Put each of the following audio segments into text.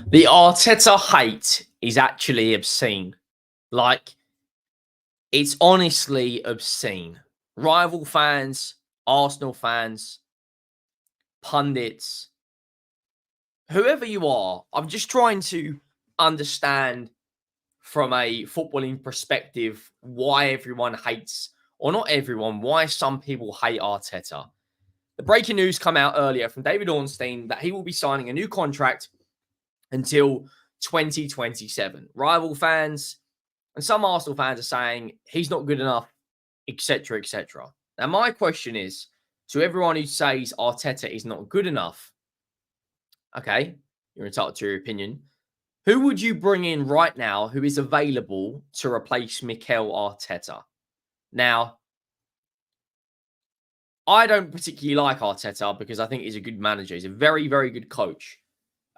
The Arteta hate is actually obscene. Like, it's honestly obscene. Rival fans, Arsenal fans, pundits, whoever you are, I'm just trying to understand from a footballing perspective why everyone hates, or not everyone, why some people hate Arteta. The breaking news come out earlier from David Ornstein that he will be signing a new contract until 2027. Rival fans and some Arsenal fans are saying he's not good enough, etc., etc. Now, my question is to everyone who says Arteta is not good enough, okay, you're entitled to your opinion. Who would you bring in right now who is available to replace Mikel Arteta? Now, I don't particularly like Arteta because I think he's a good manager. He's a very, very good coach.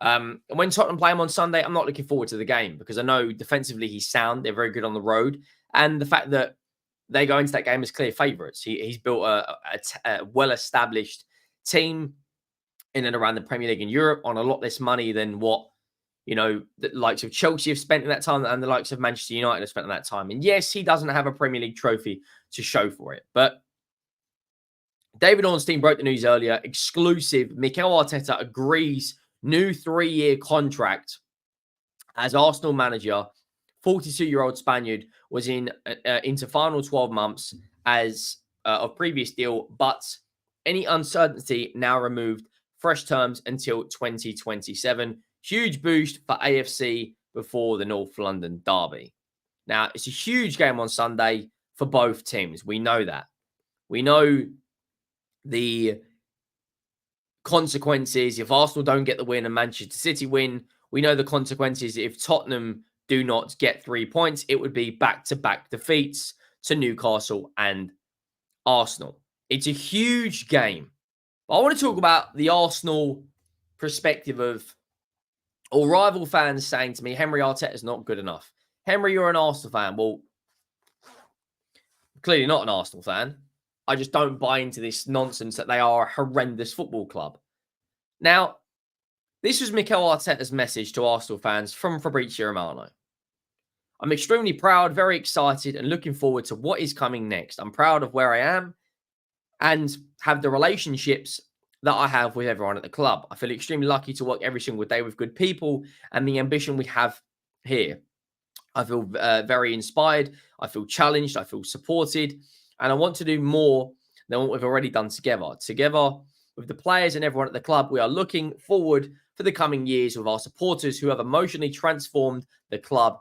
When Tottenham play him on Sunday, I'm not looking forward to the game because I know defensively he's sound. They're very good on the road. And the fact that they go into that game as clear favourites. He's built a well-established team in and around the Premier League in Europe on a lot less money than what, the likes of Chelsea have spent in that time and the likes of Manchester United have spent in that time. And yes, he doesn't have a Premier League trophy to show for it. But David Ornstein broke the news earlier. Exclusive. Mikel Arteta agrees new 3-year contract as Arsenal manager. 42-year-old Spaniard was into final 12 months as of previous deal, but any uncertainty now removed. Fresh terms until 2027. Huge boost for AFC before the North London derby. Now, it's a huge game on Sunday for both teams. We know that. We know the consequences if Arsenal don't get the win and Manchester City win. We know the consequences if Tottenham do not get 3 points. It would be back-to-back defeats to Newcastle and Arsenal. It's a huge game. But I want to talk about the Arsenal perspective of all rival fans saying to me, Henry Arteta is not good enough. Henry, you're an Arsenal fan. Well, clearly not an Arsenal fan. I just don't buy into this nonsense that they are a horrendous football club. Now, this was Mikel Arteta's message to Arsenal fans from Fabrizio Romano. I'm extremely proud, very excited, and looking forward to what is coming next. I'm proud of where I am and have the relationships that I have with everyone at the club. I feel extremely lucky to work every single day with good people and the ambition we have here. I feel very inspired. I feel challenged. I feel supported. And I want to do more than what we've already done together. Together with the players and everyone at the club, we are looking forward for the coming years with our supporters who have emotionally transformed the club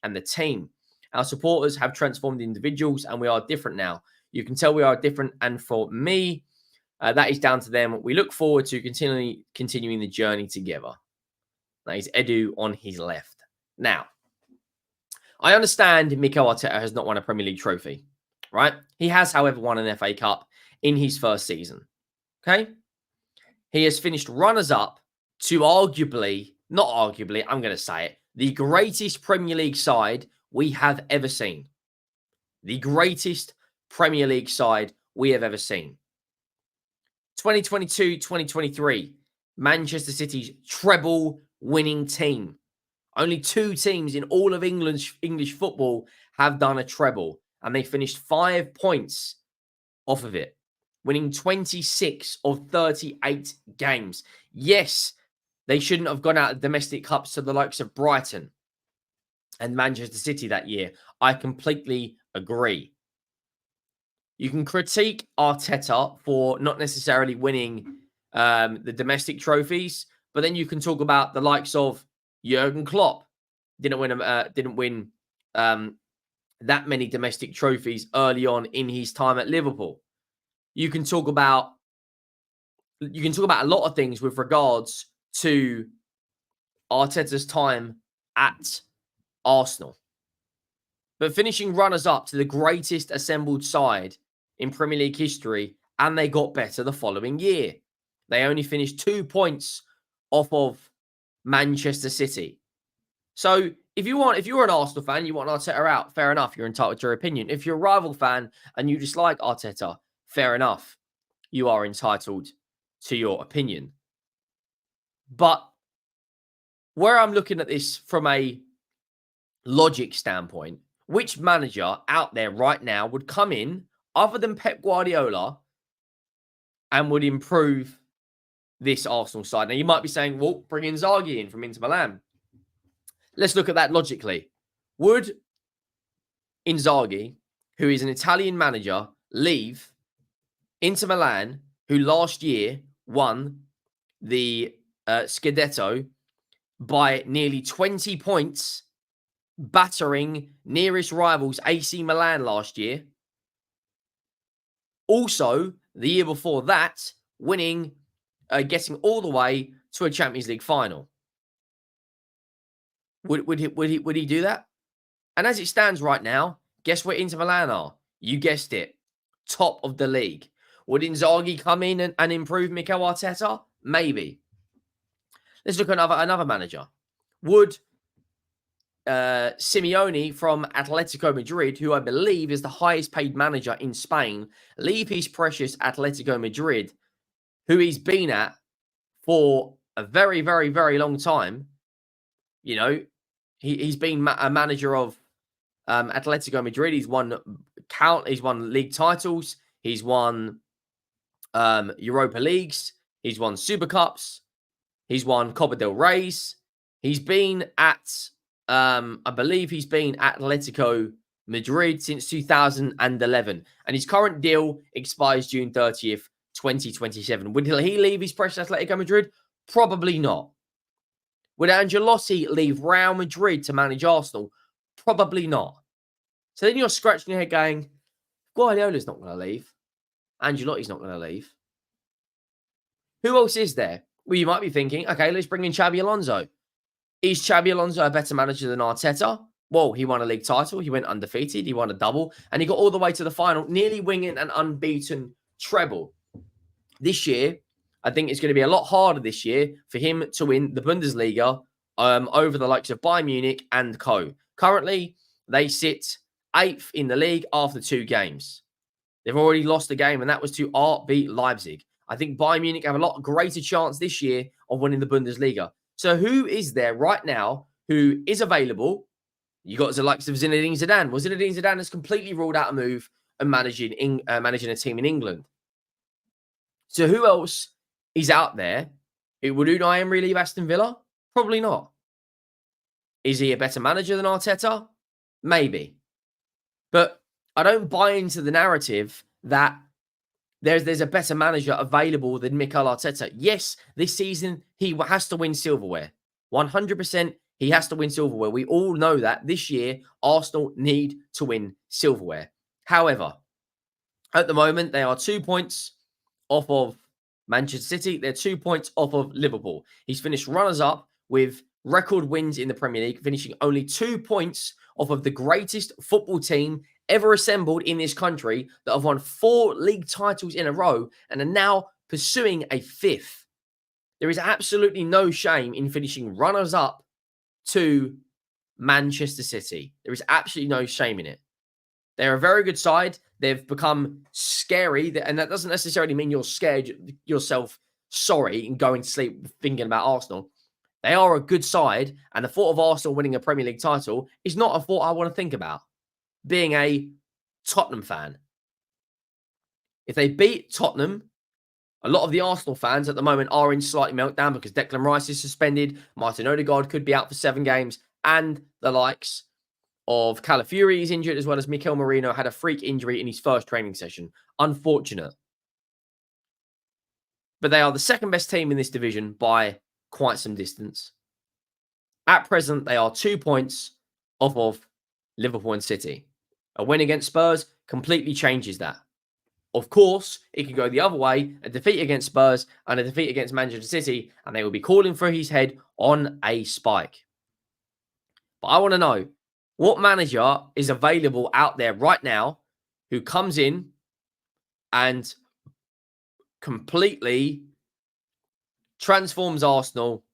and the team. Our supporters have transformed individuals and we are different now. You can tell we are different. And for me, that is down to them. We look forward to continuing the journey together. That is Edu on his left. Now, I understand Mikel Arteta has not won a Premier League trophy, right? He has, however, won an FA Cup in his first season, okay? He has finished runners-up to arguably, not arguably, I'm going to say it, the greatest Premier League side we have ever seen. The greatest Premier League side we have ever seen. 2022-2023, Manchester City's treble-winning team. Only 2 teams in all of English football have done a treble, and they finished 5 points off of it, winning 26 of 38 games. Yes, they shouldn't have gone out of domestic cups to the likes of Brighton and Manchester City that year. I completely agree. You can critique Arteta for not necessarily winning the domestic trophies, but then you can talk about the likes of Jurgen Klopp. Didn't win that many domestic trophies early on in his time at Liverpool. You can talk about a lot of things with regards to Arteta's time at Arsenal. But finishing runners-up to the greatest assembled side in Premier League history, and they got better the following year. They only finished 2 points off of Manchester City. So if you're an Arsenal fan, you want Arteta out, fair enough, you're entitled to your opinion. If you're a rival fan and you dislike Arteta, fair enough, you are entitled to your opinion. But where I'm looking at this from a logic standpoint, which manager out there right now would come in other than Pep Guardiola and would improve this Arsenal side? Now, you might be saying, well, bring Inzaghi in from Inter Milan. Let's look at that logically. Would Inzaghi, who is an Italian manager, leave Inter Milan, who last year won the Scudetto by nearly 20 points, battering nearest rivals AC Milan last year? Also, the year before that, winning, getting all the way to a Champions League final. Would he do that? And as it stands right now, guess where Inter Milan are? You guessed it, top of the league. Would Inzaghi come in and improve Mikel Arteta? Maybe. Let's look at another manager. Would Simeone from Atletico Madrid, who I believe is the highest paid manager in Spain, leave his precious Atletico Madrid, who he's been at for a very, very, very long time? You know, he's been a manager of Atletico Madrid. He's won league titles. He's won Europa Leagues. He's won Super Cups. He's won Copa del Rey's. He's been at, I believe he's been at Atletico Madrid since 2011. And his current deal expires June 30th, 2027. Would he leave his precious Atletico Madrid? Probably not. Would Ancelotti leave Real Madrid to manage Arsenal? Probably not. So then you're scratching your head going, Guardiola's not going to leave. Ancelotti's not going to leave. Who else is there? Well, you might be thinking, okay, let's bring in Xabi Alonso. Is Xabi Alonso a better manager than Arteta? Well, he won a league title. He went undefeated. He won a double. And he got all the way to the final, nearly winning an unbeaten treble. This year, I think it's going to be a lot harder this year for him to win the Bundesliga over the likes of Bayern Munich and co. Currently, they sit 8th in the league after 2 games. They've already lost a game, and that was to RB Leipzig. I think Bayern Munich have a lot greater chance this year of winning the Bundesliga. So who is there right now who is available? You got the likes of Zinedine Zidane. Well, Zinedine Zidane has completely ruled out a move and managing a team in England. So who else is out there? Would Unai Emery leave Aston Villa? Probably not. Is he a better manager than Arteta? Maybe. But I don't buy into the narrative that there's a better manager available than Mikel Arteta. Yes, this season he has to win silverware. 100% he has to win silverware. We all know that this year Arsenal need to win silverware. However, at the moment they are 2 points off of Manchester City. They're 2 points off of Liverpool. He's finished runners-up with record wins in the Premier League, finishing only 2 points off of the greatest football team ever assembled in this country that have won 4 league titles in a row and are now pursuing a 5th. There is absolutely no shame in finishing runners-up to Manchester City. There is absolutely no shame in it. They're a very good side. They've become scary, and that doesn't necessarily mean you're scared yourself sorry and going to sleep thinking about Arsenal. They are a good side, and the thought of Arsenal winning a Premier League title is not a thought I want to think about, being a Tottenham fan. If they beat Tottenham, a lot of the Arsenal fans at the moment are in slight meltdown because Declan Rice is suspended, Martin Odegaard could be out for 7 games, and the likes of Calafiori is injured, as well as Mikel Merino had a freak injury in his first training session. Unfortunate. But they are the second best team in this division by quite some distance. At present, they are 2 points off of Liverpool and City. A win against Spurs completely changes that. Of course, it could go the other way, a defeat against Spurs and a defeat against Manchester City, and they will be calling for his head on a spike. But I want to know, what manager is available out there right now who comes in and completely transforms Arsenal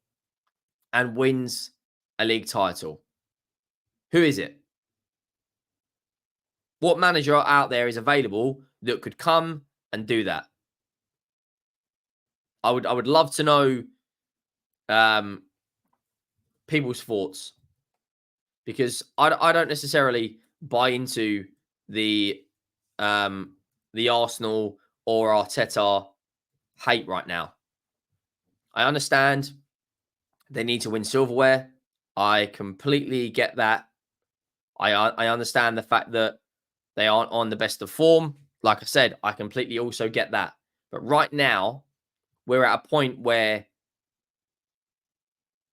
and wins a league title? Who is it? What manager out there is available that could come and do that? I would love to know people's thoughts, because I don't necessarily buy into the Arsenal or Arteta hate right now. I understand they need to win silverware. I completely get that. I understand the fact that they aren't on the best of form. Like I said, I completely also get that. But right now, we're at a point where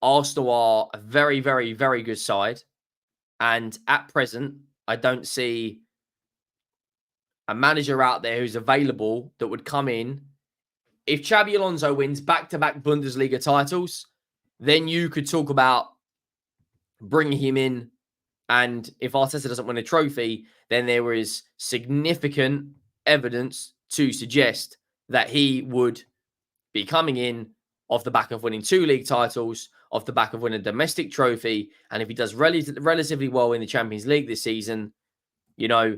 Arsenal are a very, very, very good side. And at present, I don't see a manager out there who's available that would come in. If Xabi Alonso wins back-to-back Bundesliga titles, then you could talk about bringing him in. And if Arteta doesn't win a trophy, then there is significant evidence to suggest that he would be coming in off the back of winning 2 league titles, off the back of winning a domestic trophy. And if he does relatively well in the Champions League this season, you know,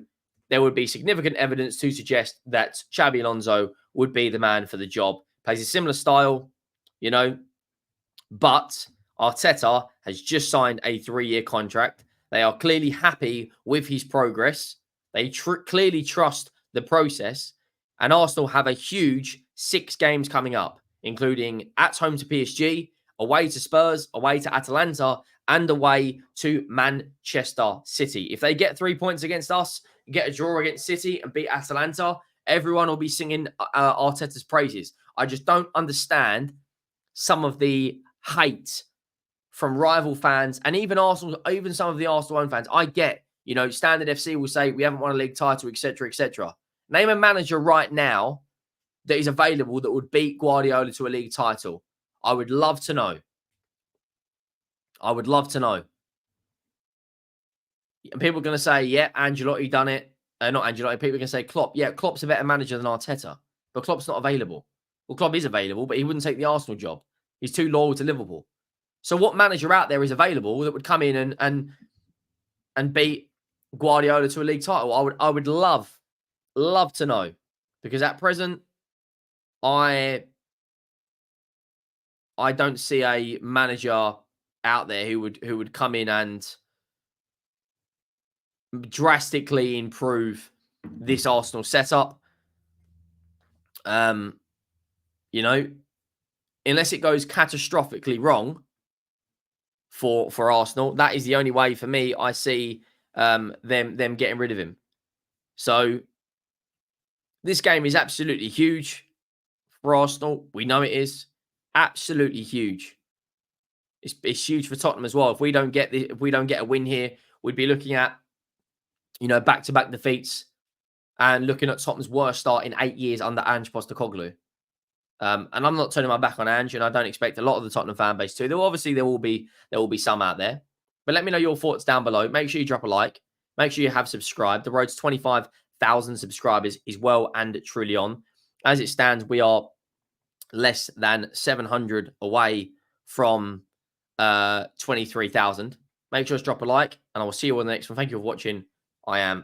there would be significant evidence to suggest that Xabi Alonso would be the man for the job. Plays a similar style, you know, but Arteta has just signed a 3-year contract. They are clearly happy with his progress. They clearly trust the process. And Arsenal have a huge 6 games coming up, including at home to PSG, away to Spurs, away to Atalanta, and away to Manchester City. If they get 3 points against us, get a draw against City and beat Atalanta, everyone will be singing Arteta's praises. I just don't understand some of the hate from rival fans and even Arsenal, even some of the Arsenal own fans. I get, you know, Standard FC will say we haven't won a league title, etc., etc. Name a manager right now that is available that would beat Guardiola to a league title. I would love to know. I would love to know. And people are going to say, yeah, Ancelotti done it. Not Ancelotti. People are going to say Klopp. Yeah, Klopp's a better manager than Arteta. But Klopp's not available. Well, Klopp is available, but he wouldn't take the Arsenal job. He's too loyal to Liverpool. So what manager out there is available that would come in and beat Guardiola to a league title? I would love to know. Because at present, I don't see a manager out there who would come in and drastically improve this Arsenal setup. You know, unless it goes catastrophically wrong for Arsenal, that is the only way for me I see them getting rid of him. So this game is absolutely huge for Arsenal. We know it is absolutely huge. It's huge for Tottenham as well. If we don't get a win here, we'd be looking at, you know, back-to-back defeats and looking at Tottenham's worst start in 8 years under Ange Postecoglou. And I'm not turning my back on Ange, and I don't expect a lot of the Tottenham fan base to. There will be some out there. But let me know your thoughts down below. Make sure you drop a like. Make sure you have subscribed. The road to 25,000 subscribers is well and truly on. As it stands, we are less than 700 away from 23,000. Make sure to drop a like, and I will see you on the next one. Thank you for watching. I am